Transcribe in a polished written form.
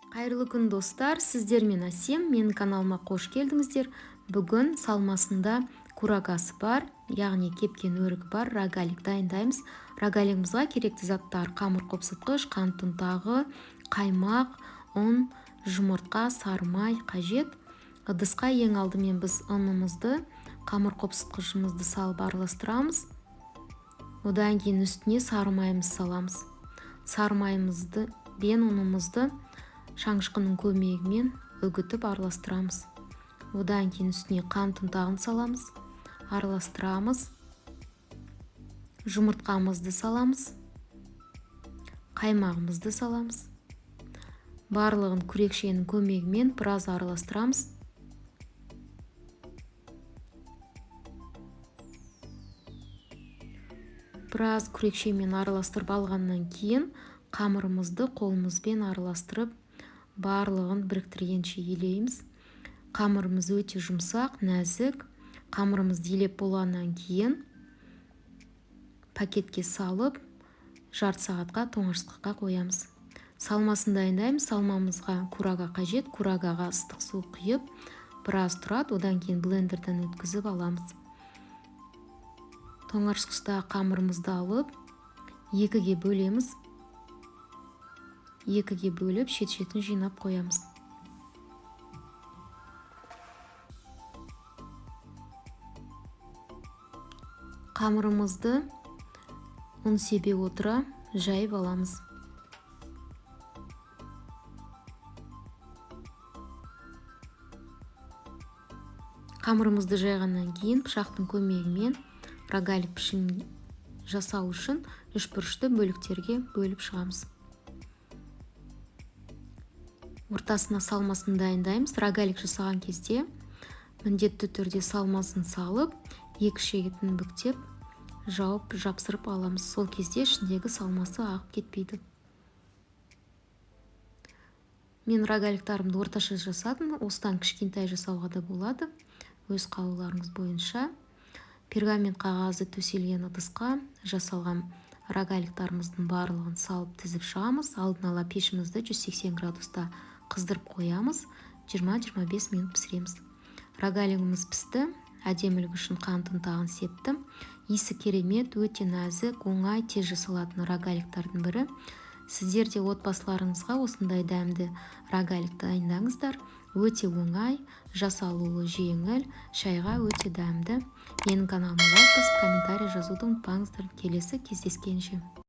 Қайырлы күн достар, сіздермен Әсем, менің каналыма қош келдіңіздер. Бүгін салмасында курагасы бар, яғни кепкен өрік бар рогалик дайындаймыз. Рогалигімізге керекті заттар: қамыр қопсытқыш, қант ұнтағы, қаймақ, ұн, жұмыртқа, сары май қажет. Ыдысқа ең алдымен біз ұнымызды, қамыр қопсытқышымызды салып араластырамыз. Одан кейін үстіне сары майымызды саламыз. Сары майымызды бен ұнымызды шаңышқының көмегімен үгітіп араластырамыз. Одан кейін үстіне қант ұнтағын саламыз, араластырамыз. Жұмыртқамызды саламыз, қаймағымызды саламыз. Барлығын күрекшенің көмегімен біраз араластырамыз. Біраз күрекшемен араластырып алғаннан кейін қамырымызды қолымызбен араластырып барлығын біріктіргенше елейміз. Қамырымыз өте жұмсақ, нәзік. Қамырымызды елеп болғаннан кейін пакетке салып жарты сағатқа тоңазытқышқа қоямыз. Салмасын дайындаймыз. Салмамызға курага қажет. Курагаға ыстық су құйып біраз тұрады, одан кейін блендерден өткізіп аламыз. Тоңазытқышта қамырымызды алып екіге бөлеміз. Екіге бөліп шет-шетін жинап қоямыз. Қамырымызды ұн себе отыра жайып аламыз. Қамырымызды жайғаннан кейін пышақтың көмегімен рогалик пішімін жасау үшін үшбұрышты бөліктерге бөліп шығамыз. Ортасына салмасын дайындаймыз. Рогалик жасаған кезде міндетті түрде салмасын салып, екі шегетін бүктеп, жауып, жапсырып аламыз. Сол кезде ішіндегі салмасы ағып кетпейді. Мен рогаликтарымды орташа жасадым. Осыдан кішкентай жасауға да болады. Өз қалауларыңыз бойынша. Пергамент қағазы төселген ыдысқа жасалған рогаликтарымыздың барлығын салып тізіп шығамыз. Алдын ала пешімізді 180 градуста қыздырып қоямыз. 20-25 минут пісіреміз. Рогалигіміз пісті. Әдемілігі үшін қант ұнтағын септім. Иісі керемет, өте нәзік, оңай, тез жасалатын рогаликтардың бірі. Сіздер де отбасыларыңызға осындай дәмді рогалик дайындаңыздар. Өте оңай, жасалуы жеңіл, шайға өте дәмді. Менің каналыма лайк басып, комментарий жазуды ұмытпаңыздар. Келесі кездескенше.